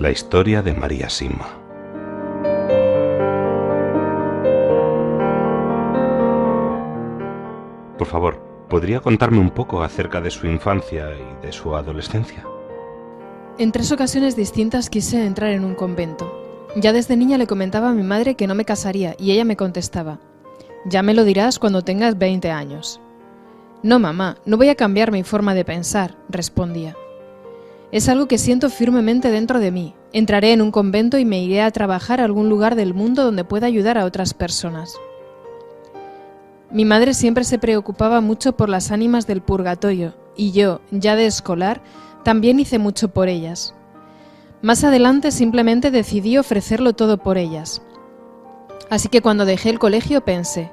La historia de María Sima. Por favor, ¿podría contarme un poco acerca de su infancia y de su adolescencia? En 3 ocasiones distintas quise entrar en un convento. Ya desde niña le comentaba a mi madre que no me casaría y ella me contestaba: «Ya me lo dirás cuando tengas 20 años». «No, mamá, no voy a cambiar mi forma de pensar», respondía. «Es algo que siento firmemente dentro de mí. Entraré en un convento y me iré a trabajar a algún lugar del mundo donde pueda ayudar a otras personas». Mi madre siempre se preocupaba mucho por las ánimas del purgatorio y yo, ya de escolar, también hice mucho por ellas. Más adelante simplemente decidí ofrecerlo todo por ellas. Así que cuando dejé el colegio pensé: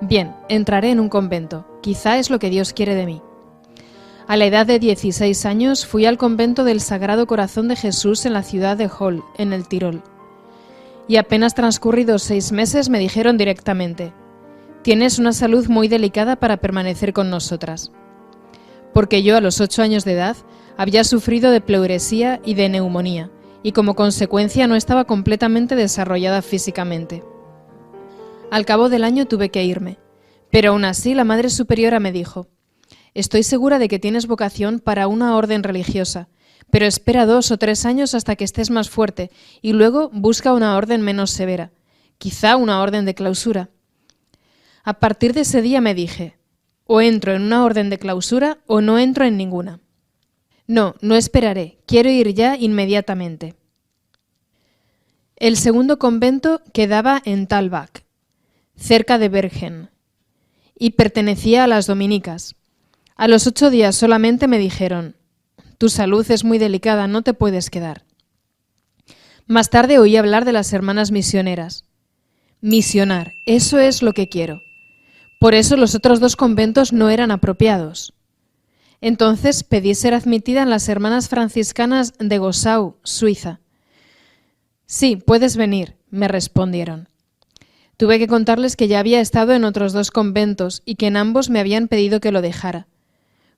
bien, entraré en un convento, quizá es lo que Dios quiere de mí. A la edad de 16 años fui al convento del Sagrado Corazón de Jesús en la ciudad de Hall, en el Tirol. Y apenas transcurridos 6 meses me dijeron directamente: «Tienes una salud muy delicada para permanecer con nosotras». Porque yo a los 8 años de edad había sufrido de pleuresía y de neumonía, y como consecuencia no estaba completamente desarrollada físicamente. Al cabo del año tuve que irme, pero aún así la Madre Superiora me dijo: «Estoy segura de que tienes vocación para una orden religiosa, pero espera 2 o 3 años hasta que estés más fuerte y luego busca una orden menos severa, quizá una orden de clausura». A partir de ese día me dije: o entro en una orden de clausura o no entro en ninguna. No, no esperaré, quiero ir ya inmediatamente. El segundo convento quedaba en Talbach, cerca de Bergen, y pertenecía a las dominicas. A los 8 días solamente me dijeron: «Tu salud es muy delicada, no te puedes quedar». Más tarde oí hablar de las hermanas misioneras. Misionar, eso es lo que quiero. Por eso los otros 2 conventos no eran apropiados. Entonces pedí ser admitida en las hermanas franciscanas de Gossau, Suiza. «Sí, puedes venir», me respondieron. Tuve que contarles que ya había estado en otros 2 conventos y que en ambos me habían pedido que lo dejara.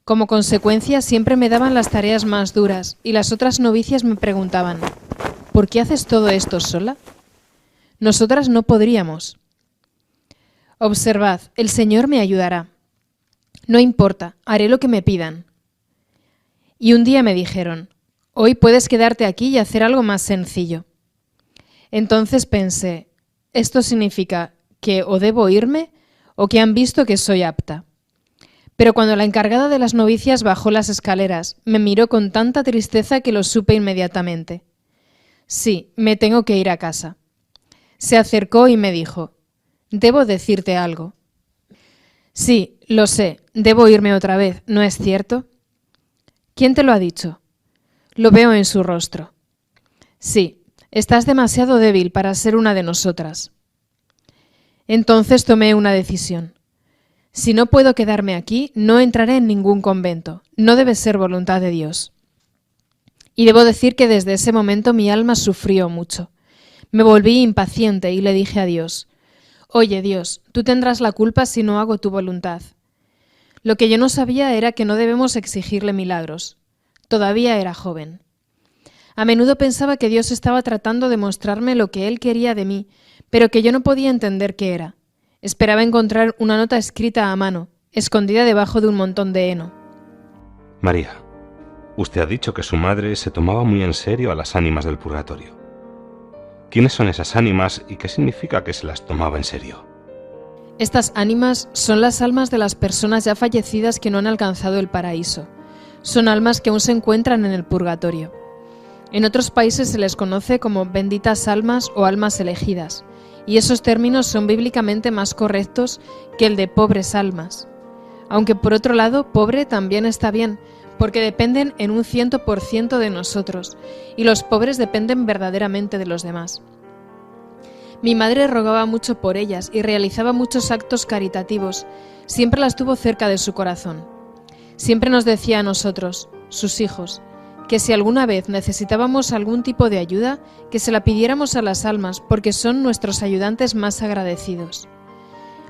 Como consecuencia siempre me daban las tareas más duras y las otras novicias me preguntaban: «¿Por qué haces todo esto sola? Nosotras no podríamos». Observad, el Señor me ayudará. No importa, haré lo que me pidan. Y un día me dijeron: «Hoy puedes quedarte aquí y hacer algo más sencillo». Entonces pensé: esto significa que o debo irme o que han visto que soy apta. Pero cuando la encargada de las novicias bajó las escaleras, me miró con tanta tristeza que lo supe inmediatamente. Sí, me tengo que ir a casa. Se acercó y me dijo: «Debo decirte algo». «Sí, lo sé, debo irme otra vez, ¿no es cierto?» «¿Quién te lo ha dicho?» «Lo veo en su rostro». «Sí, estás demasiado débil para ser una de nosotras». Entonces tomé una decisión. Si no puedo quedarme aquí, no entraré en ningún convento, no debe ser voluntad de Dios. Y debo decir que desde ese momento mi alma sufrió mucho. Me volví impaciente y le dije a Dios: «Oye, Dios, tú tendrás la culpa si no hago tu voluntad». Lo que yo no sabía era que no debemos exigirle milagros. Todavía era joven. A menudo pensaba que Dios estaba tratando de mostrarme lo que Él quería de mí, pero que yo no podía entender qué era. Esperaba encontrar una nota escrita a mano, escondida debajo de un montón de heno. María, usted ha dicho que su madre se tomaba muy en serio a las ánimas del purgatorio. ¿Quiénes son esas ánimas y qué significa que se las tomaba en serio? Estas ánimas son las almas de las personas ya fallecidas que no han alcanzado el paraíso. Son almas que aún se encuentran en el purgatorio. En otros países se les conoce como benditas almas o almas elegidas, y esos términos son bíblicamente más correctos que el de pobres almas. Aunque por otro lado, pobre también está bien, porque dependen en un 100% de nosotros, y los pobres dependen verdaderamente de los demás. Mi madre rogaba mucho por ellas y realizaba muchos actos caritativos, siempre las tuvo cerca de su corazón. Siempre nos decía a nosotros, sus hijos, que si alguna vez necesitábamos algún tipo de ayuda, que se la pidiéramos a las almas, porque son nuestros ayudantes más agradecidos.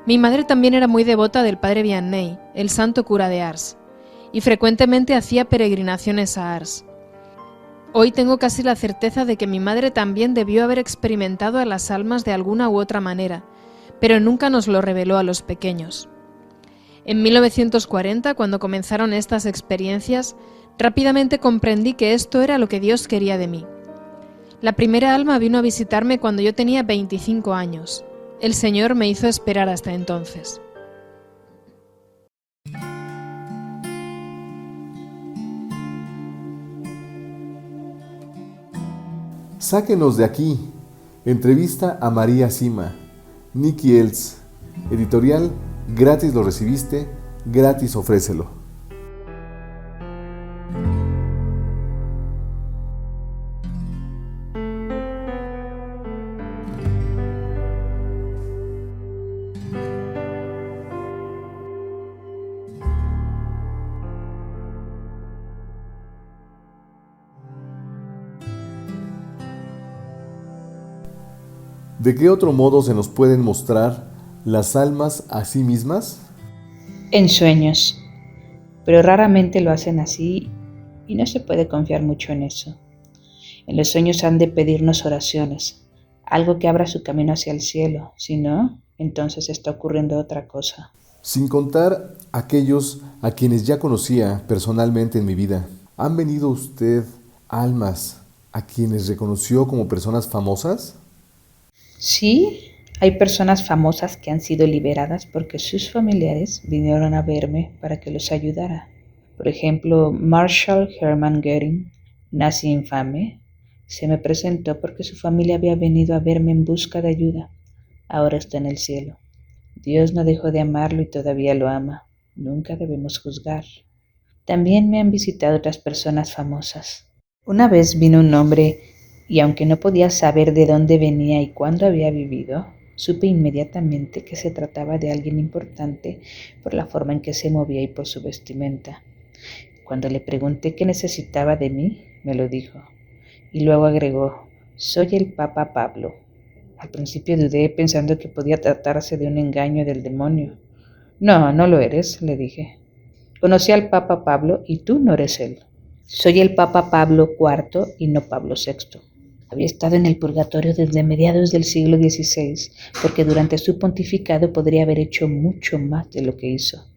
Mi madre también era muy devota del padre Vianney, el santo cura de Ars, y frecuentemente hacía peregrinaciones a Ars. Hoy tengo casi la certeza de que mi madre también debió haber experimentado a las almas de alguna u otra manera, pero nunca nos lo reveló a los pequeños. En 1940, cuando comenzaron estas experiencias, rápidamente comprendí que esto era lo que Dios quería de mí. La primera alma vino a visitarme cuando yo tenía 25 años. El Señor me hizo esperar hasta entonces. Sáquenos de aquí. Entrevista a María Sima. Nicky Els. Editorial Gratis lo recibiste, gratis ofrécelo. ¿De qué otro modo se nos pueden mostrar las almas a sí mismas? En sueños, pero raramente lo hacen así y no se puede confiar mucho en eso. En los sueños han de pedirnos oraciones, algo que abra su camino hacia el cielo, si no, entonces está ocurriendo otra cosa. Sin contar aquellos a quienes ya conocía personalmente en mi vida, ¿han venido usted almas a quienes reconoció como personas famosas? Sí, hay personas famosas que han sido liberadas porque sus familiares vinieron a verme para que los ayudara. Por ejemplo, Marshall Hermann Göring, nazi infame, se me presentó porque su familia había venido a verme en busca de ayuda. Ahora está en el cielo. Dios no dejó de amarlo y todavía lo ama. Nunca debemos juzgar. También me han visitado otras personas famosas. Una vez vino un hombre y aunque no podía saber de dónde venía y cuándo había vivido, supe inmediatamente que se trataba de alguien importante por la forma en que se movía y por su vestimenta. Cuando le pregunté qué necesitaba de mí, me lo dijo. Y luego agregó, soy el Papa Pablo. Al principio dudé pensando que podía tratarse de un engaño del demonio. No, no lo eres, le dije. Conocí al Papa Pablo y tú no eres él. Soy el Papa Pablo IV y no Pablo VI. Había estado en el purgatorio desde mediados del siglo XVI, porque durante su pontificado podría haber hecho mucho más de lo que hizo.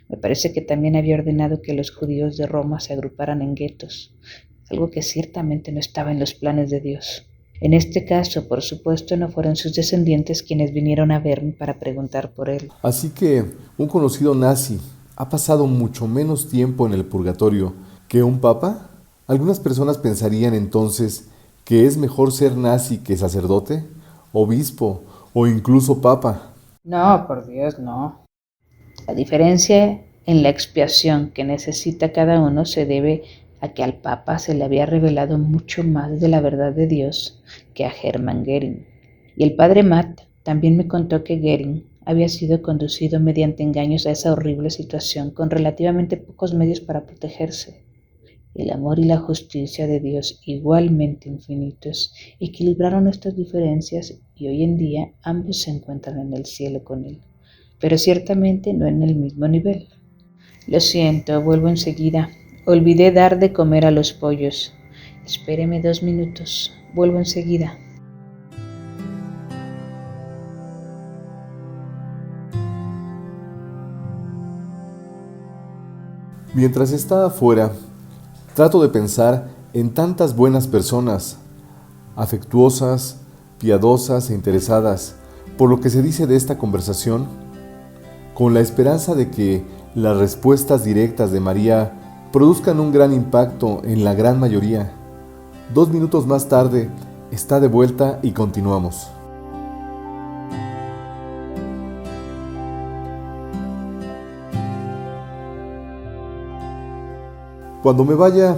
Me parece que también había ordenado que los judíos de Roma se agruparan en guetos, algo que ciertamente no estaba en los planes de Dios. En este caso, por supuesto, no fueron sus descendientes quienes vinieron a verme para preguntar por él. Así que un conocido nazi ha pasado mucho menos tiempo en el purgatorio que un papa. Algunas personas pensarían entonces que es mejor ser nazi que sacerdote, obispo o incluso papa. No, por Dios, no. La diferencia en la expiación que necesita cada uno se debe a que al Papa se le había revelado mucho más de la verdad de Dios que a Hermann Göring. Y el padre Matt también me contó que Göring había sido conducido mediante engaños a esa horrible situación con relativamente pocos medios para protegerse. El amor y la justicia de Dios, igualmente infinitos, equilibraron estas diferencias y hoy en día ambos se encuentran en el cielo con Él, pero ciertamente no en el mismo nivel. Lo siento, vuelvo enseguida. Olvidé dar de comer a los pollos. Espéreme 2 minutos, vuelvo enseguida. Mientras está afuera, trato de pensar en tantas buenas personas, afectuosas, piadosas e interesadas, por lo que se dice de esta conversación, con la esperanza de que las respuestas directas de María produzcan un gran impacto en la gran mayoría. 2 minutos más tarde, está de vuelta y continuamos. Cuando me vaya,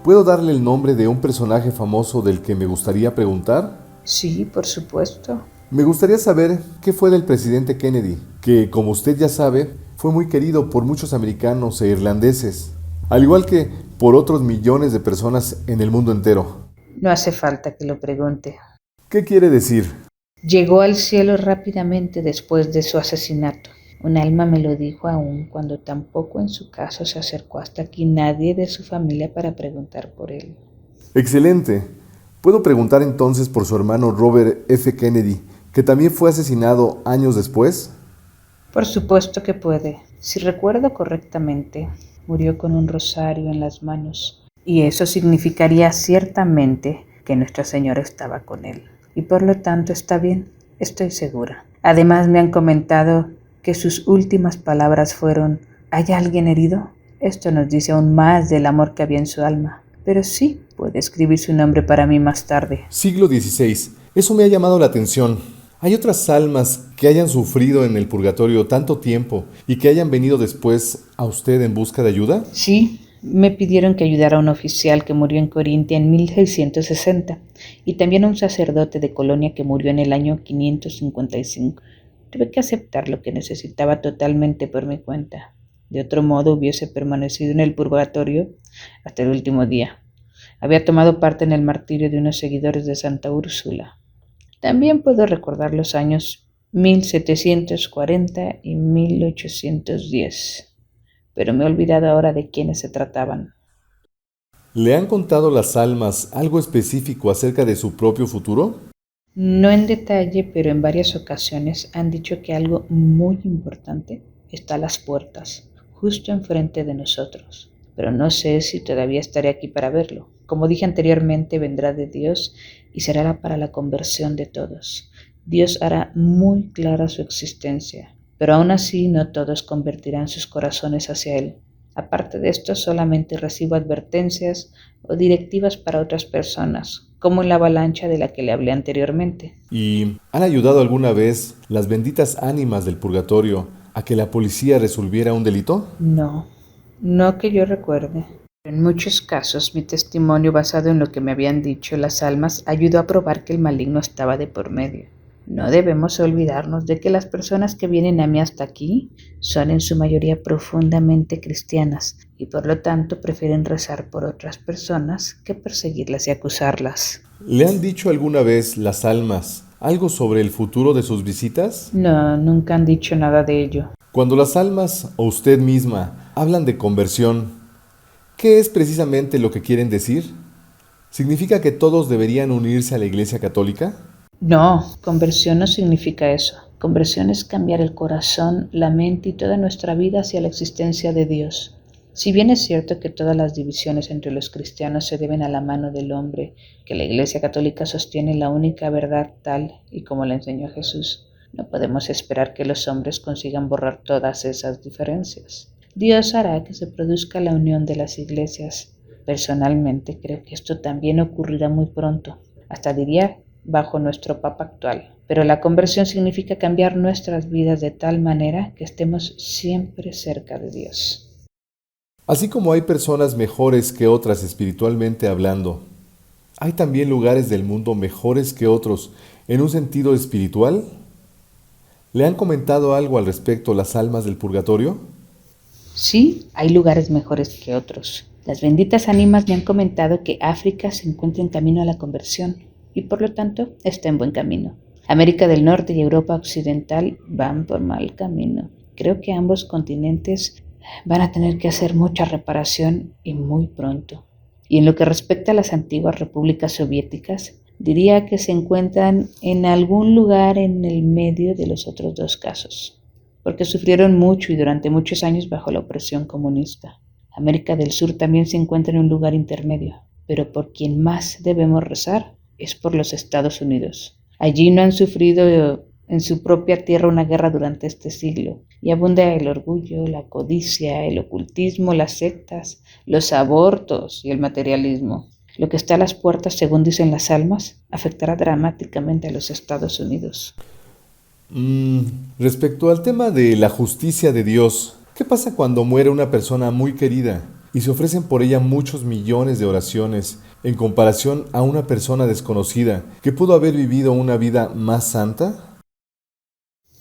¿puedo darle el nombre de un personaje famoso del que me gustaría preguntar? Sí, por supuesto. Me gustaría saber qué fue del presidente Kennedy, que, como usted ya sabe, fue muy querido por muchos americanos e irlandeses, al igual que por otros millones de personas en el mundo entero. No hace falta que lo pregunte. ¿Qué quiere decir? Llegó al cielo rápidamente después de su asesinato. Un alma me lo dijo aún cuando tampoco en su caso se acercó hasta aquí nadie de su familia para preguntar por él. Excelente. ¿Puedo preguntar entonces por su hermano Robert F. Kennedy, que también fue asesinado años después? Por supuesto que puede. Si recuerdo correctamente, murió con un rosario en las manos, y eso significaría ciertamente que Nuestra Señora estaba con él. Y por lo tanto está bien, estoy segura. Además me han comentado que sus últimas palabras fueron: ¿hay alguien herido? Esto nos dice aún más del amor que había en su alma. Pero sí, puede escribir su nombre para mí más tarde. Siglo XVI. Eso me ha llamado la atención. ¿Hay otras almas que hayan sufrido en el purgatorio tanto tiempo y que hayan venido después a usted en busca de ayuda? Sí, me pidieron que ayudara a un oficial que murió en Corintia en 1660 y también a un sacerdote de Colonia que murió en el año 555. Tuve que aceptar lo que necesitaba totalmente por mi cuenta. De otro modo hubiese permanecido en el purgatorio hasta el último día. Había tomado parte en el martirio de unos seguidores de Santa Úrsula. También puedo recordar los años 1740 y 1810, pero me he olvidado ahora de quiénes se trataban. ¿Le han contado las almas algo específico acerca de su propio futuro? No en detalle, pero en varias ocasiones han dicho que algo muy importante está a las puertas, justo enfrente de nosotros. Pero no sé si todavía estaré aquí para verlo. Como dije anteriormente, vendrá de Dios y será para la conversión de todos. Dios hará muy clara su existencia, pero aún así no todos convertirán sus corazones hacia Él. Aparte de esto, solamente recibo advertencias o directivas para otras personas, como en la avalancha de la que le hablé anteriormente. ¿Y han ayudado alguna vez las benditas ánimas del purgatorio a que la policía resolviera un delito? No que yo recuerde. En muchos casos, mi testimonio basado en lo que me habían dicho las almas ayudó a probar que el maligno estaba de por medio. No debemos olvidarnos de que las personas que vienen a mí hasta aquí son en su mayoría profundamente cristianas y por lo tanto prefieren rezar por otras personas que perseguirlas y acusarlas. ¿Le han dicho alguna vez las almas algo sobre el futuro de sus visitas? No, nunca han dicho nada de ello. Cuando las almas o usted misma hablan de conversión, ¿qué es precisamente lo que quieren decir? ¿Significa que todos deberían unirse a la Iglesia Católica? No, conversión no significa eso. Conversión es cambiar el corazón, la mente y toda nuestra vida hacia la existencia de Dios. Si bien es cierto que todas las divisiones entre los cristianos se deben a la mano del hombre, que la Iglesia Católica sostiene la única verdad tal y como la enseñó Jesús, no podemos esperar que los hombres consigan borrar todas esas diferencias. Dios hará que se produzca la unión de las iglesias. Personalmente creo que esto también ocurrirá muy pronto, hasta diría bajo nuestro Papa actual. Pero la conversión significa cambiar nuestras vidas de tal manera que estemos siempre cerca de Dios. Así como hay personas mejores que otras espiritualmente hablando, ¿hay también lugares del mundo mejores que otros en un sentido espiritual? ¿Le han comentado algo al respecto las almas del purgatorio? Sí, hay lugares mejores que otros. Las benditas ánimas me han comentado que África se encuentra en camino a la conversión y por lo tanto está en buen camino. América del Norte y Europa Occidental van por mal camino. Creo que ambos continentes van a tener que hacer mucha reparación y muy pronto. Y en lo que respecta a las antiguas repúblicas soviéticas, diría que se encuentran en algún lugar en el medio de los otros dos casos, porque sufrieron mucho y durante muchos años bajo la opresión comunista. América del Sur también se encuentra en un lugar intermedio, pero por quien más debemos rezar es por los Estados Unidos. Allí no han sufrido en su propia tierra una guerra durante este siglo, y abunda el orgullo, la codicia, el ocultismo, las sectas, los abortos y el materialismo. Lo que está a las puertas, según dicen las almas, afectará dramáticamente a los Estados Unidos. Respecto al tema de la justicia de Dios, ¿qué pasa cuando muere una persona muy querida y se ofrecen por ella muchos millones de oraciones en comparación a una persona desconocida que pudo haber vivido una vida más santa?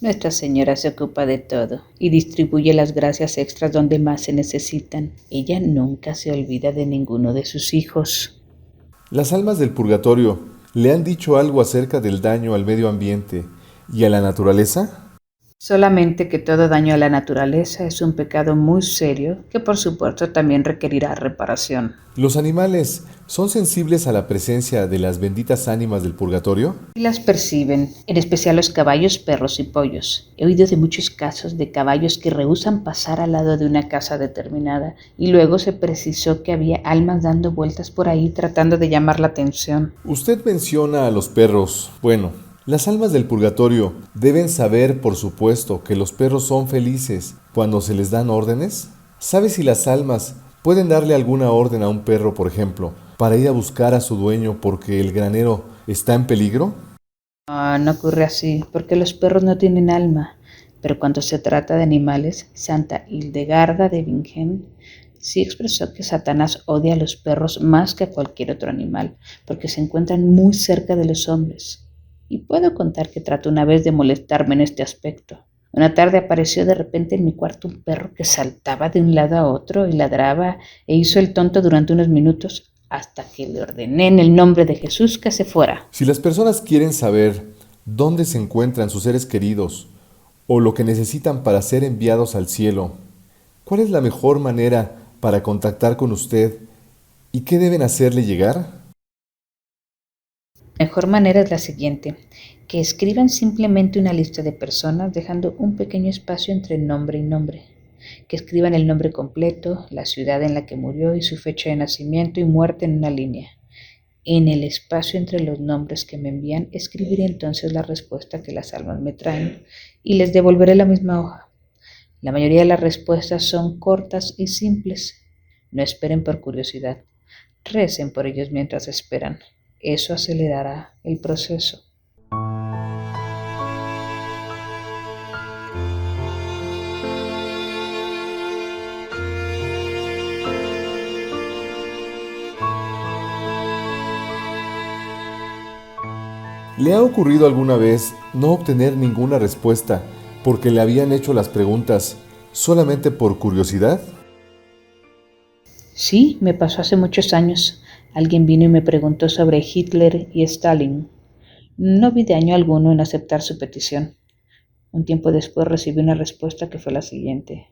Nuestra Señora se ocupa de todo y distribuye las gracias extras donde más se necesitan. Ella nunca se olvida de ninguno de sus hijos. ¿Las almas del purgatorio le han dicho algo acerca del daño al medio ambiente y a la naturaleza? Solamente que todo daño a la naturaleza es un pecado muy serio que por supuesto también requerirá reparación. ¿Los animales son sensibles a la presencia de las benditas ánimas del purgatorio? Y las perciben, en especial los caballos, perros y pollos. He oído de muchos casos de caballos que rehúsan pasar al lado de una casa determinada y luego se precisó que había almas dando vueltas por ahí tratando de llamar la atención. Usted menciona a los perros. Bueno, las almas del purgatorio deben saber, por supuesto, que los perros son felices cuando se les dan órdenes. ¿Sabe si las almas pueden darle alguna orden a un perro, por ejemplo, para ir a buscar a su dueño porque el granero está en peligro? No ocurre así, porque los perros no tienen alma. Pero cuando se trata de animales, Santa Hildegarda de Bingen sí expresó que Satanás odia a los perros más que a cualquier otro animal, porque se encuentran muy cerca de los hombres. Y puedo contar que trató una vez de molestarme en este aspecto. Una tarde apareció de repente en mi cuarto un perro que saltaba de un lado a otro y ladraba e hizo el tonto durante unos minutos hasta que le ordené en el nombre de Jesús que se fuera. Si las personas quieren saber dónde se encuentran sus seres queridos o lo que necesitan para ser enviados al cielo, ¿cuál es la mejor manera para contactar con usted y qué deben hacerle llegar? La mejor manera es la siguiente, que escriban simplemente una lista de personas dejando un pequeño espacio entre nombre y nombre. Que escriban el nombre completo, la ciudad en la que murió y su fecha de nacimiento y muerte en una línea. En el espacio entre los nombres que me envían, escribiré entonces la respuesta que las almas me traen y les devolveré la misma hoja. La mayoría de las respuestas son cortas y simples. No esperen por curiosidad. Recen por ellos mientras esperan. Eso acelerará el proceso. ¿Le ha ocurrido alguna vez no obtener ninguna respuesta porque le habían hecho las preguntas solamente por curiosidad? Sí, me pasó hace muchos años. Alguien vino y me preguntó sobre Hitler y Stalin. No vi daño alguno en aceptar su petición. Un tiempo después recibí una respuesta que fue la siguiente.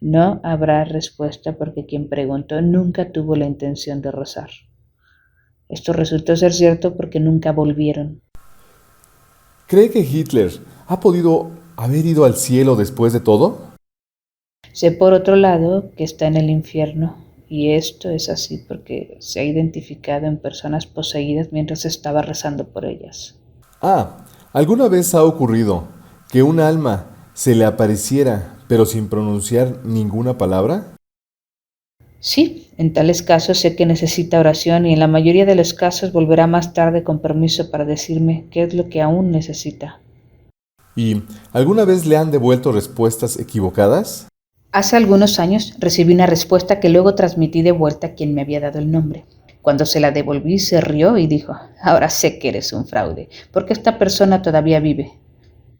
No habrá respuesta porque quien preguntó nunca tuvo la intención de rezar. Esto resultó ser cierto porque nunca volvieron. ¿Cree que Hitler ha podido haber ido al cielo después de todo? Sé por otro lado que está en el infierno, y esto es así porque se ha identificado en personas poseídas mientras estaba rezando por ellas. ¿Alguna vez ha ocurrido que un alma se le apareciera pero sin pronunciar ninguna palabra? Sí, en tales casos sé que necesita oración y en la mayoría de los casos volverá más tarde con permiso para decirme qué es lo que aún necesita. ¿Y alguna vez le han devuelto respuestas equivocadas? Hace algunos años recibí una respuesta que luego transmití de vuelta a quien me había dado el nombre. Cuando se la devolví se rió y dijo, ahora sé que eres un fraude, porque esta persona todavía vive.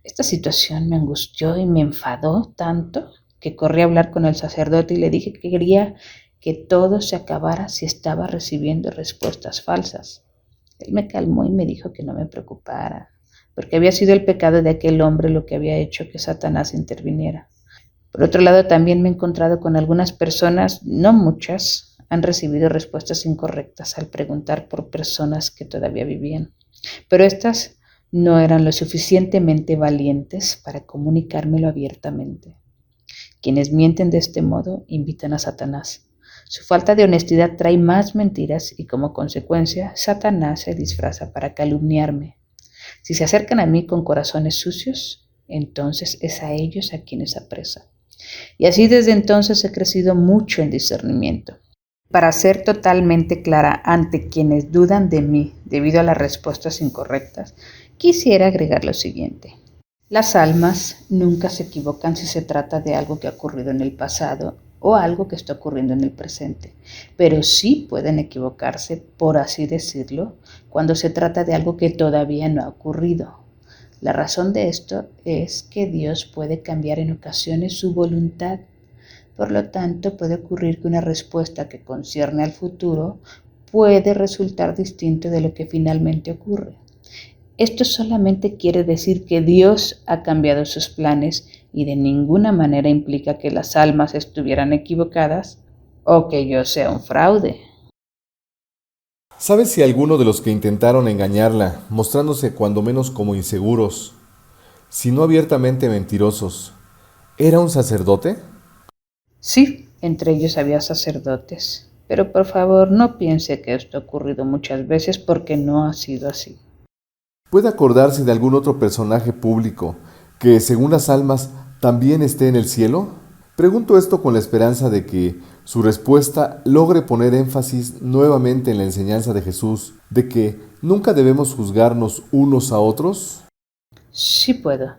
Esta situación me angustió y me enfadó tanto que corrí a hablar con el sacerdote y le dije que quería que todo se acabara si estaba recibiendo respuestas falsas. Él me calmó y me dijo que no me preocupara, porque había sido el pecado de aquel hombre lo que había hecho que Satanás interviniera. Por otro lado, también me he encontrado con algunas personas, no muchas, han recibido respuestas incorrectas al preguntar por personas que todavía vivían. Pero estas no eran lo suficientemente valientes para comunicármelo abiertamente. Quienes mienten de este modo invitan a Satanás. Su falta de honestidad trae más mentiras y como consecuencia, Satanás se disfraza para calumniarme. Si se acercan a mí con corazones sucios, entonces es a ellos a quienes apresa. Y así desde entonces he crecido mucho en discernimiento. Para ser totalmente clara ante quienes dudan de mí debido a las respuestas incorrectas, quisiera agregar lo siguiente. Las almas nunca se equivocan si se trata de algo que ha ocurrido en el pasado o algo que está ocurriendo en el presente, pero sí pueden equivocarse, por así decirlo, cuando se trata de algo que todavía no ha ocurrido. La razón de esto es que Dios puede cambiar en ocasiones su voluntad. Por lo tanto, puede ocurrir que una respuesta que concierne al futuro puede resultar distinto de lo que finalmente ocurre. Esto solamente quiere decir que Dios ha cambiado sus planes y de ninguna manera implica que las almas estuvieran equivocadas o que yo sea un fraude. ¿Sabes si alguno de los que intentaron engañarla, mostrándose cuando menos como inseguros, si no abiertamente mentirosos, era un sacerdote? Sí, entre ellos había sacerdotes, pero por favor no piense que esto ha ocurrido muchas veces porque no ha sido así. ¿Puede acordarse de algún otro personaje público que, según las almas, también esté en el cielo? Pregunto esto con la esperanza de que su respuesta logre poner énfasis nuevamente en la enseñanza de Jesús, de que nunca debemos juzgarnos unos a otros. Sí puedo,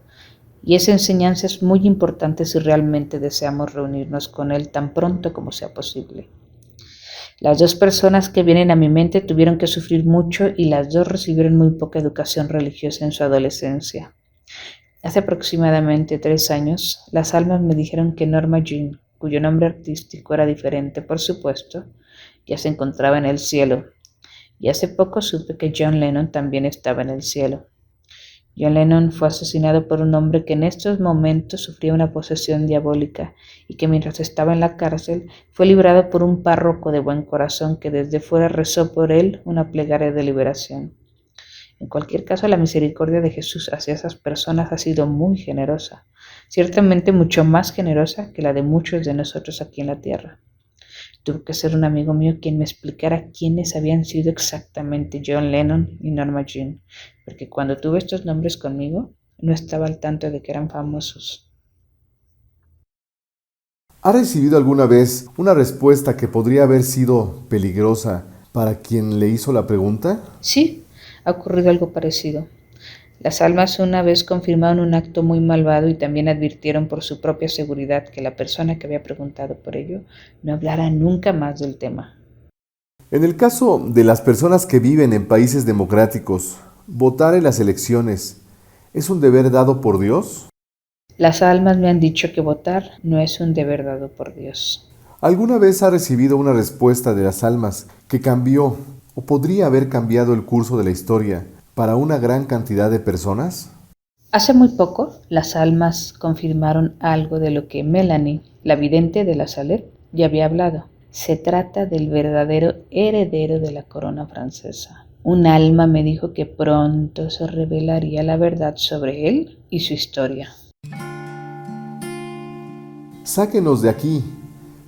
y esa enseñanza es muy importante si realmente deseamos reunirnos con Él tan pronto como sea posible. Las dos personas que vienen a mi mente tuvieron que sufrir mucho y las dos recibieron muy poca educación religiosa en su adolescencia. Hace aproximadamente 3 años, las almas me dijeron que Norma Jean, cuyo nombre artístico era diferente, por supuesto, ya se encontraba en el cielo. Y hace poco supe que John Lennon también estaba en el cielo. John Lennon fue asesinado por un hombre que en estos momentos sufría una posesión diabólica y que mientras estaba en la cárcel fue librado por un párroco de buen corazón que desde fuera rezó por él una plegaria de liberación. En cualquier caso, la misericordia de Jesús hacia esas personas ha sido muy generosa, ciertamente mucho más generosa que la de muchos de nosotros aquí en la tierra. Tuvo que ser un amigo mío quien me explicara quiénes habían sido exactamente John Lennon y Norma Jean, porque cuando tuve estos nombres conmigo, no estaba al tanto de que eran famosos. ¿Ha recibido alguna vez una respuesta que podría haber sido peligrosa para quien le hizo la pregunta? Sí, ha ocurrido algo parecido. Las almas una vez confirmaron un acto muy malvado y también advirtieron por su propia seguridad que la persona que había preguntado por ello no hablara nunca más del tema. En el caso de las personas que viven en países democráticos, votar en las elecciones es un deber dado por Dios. Las almas me han dicho que votar no es un deber dado por Dios. ¿Alguna vez ha recibido una respuesta de las almas que cambió o podría haber cambiado el curso de la historia para una gran cantidad de personas? Hace muy poco, las almas confirmaron algo de lo que Melanie, la vidente de La Salette, ya había hablado. Se trata del verdadero heredero de la corona francesa. Un alma me dijo que pronto se revelaría la verdad sobre él y su historia. Sáquenos de aquí.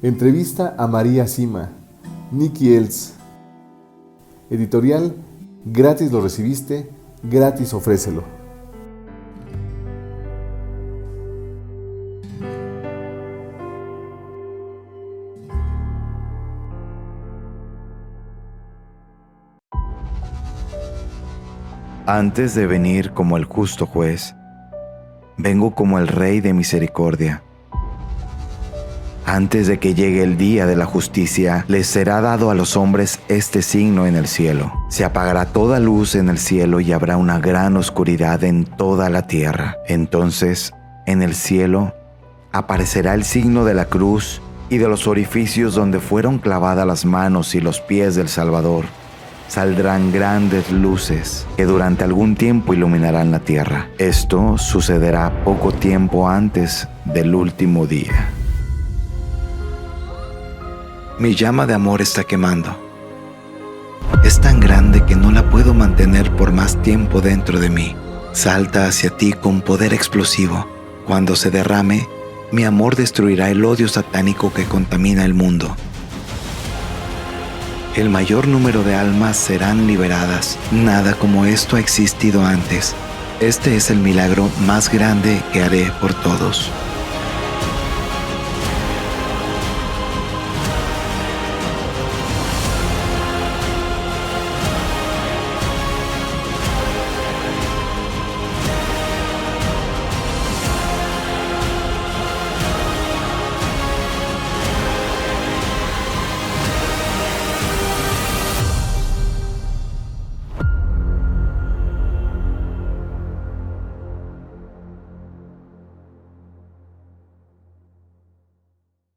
Entrevista a María Sima, Nikki Els. Editorial, gratis lo recibiste, gratis ofrécelo. Antes de venir como el justo juez, vengo como el Rey de misericordia. Antes de que llegue el día de la justicia, les será dado a los hombres este signo en el cielo. Se apagará toda luz en el cielo y habrá una gran oscuridad en toda la tierra. Entonces, en el cielo, aparecerá el signo de la cruz y de los orificios donde fueron clavadas las manos y los pies del Salvador. Saldrán grandes luces que durante algún tiempo iluminarán la tierra. Esto sucederá poco tiempo antes del último día. Mi llama de amor está quemando. Es tan grande que no la puedo mantener por más tiempo dentro de mí. Salta hacia ti con poder explosivo. Cuando se derrame, mi amor destruirá el odio satánico que contamina el mundo. El mayor número de almas serán liberadas. Nada como esto ha existido antes. Este es el milagro más grande que haré por todos.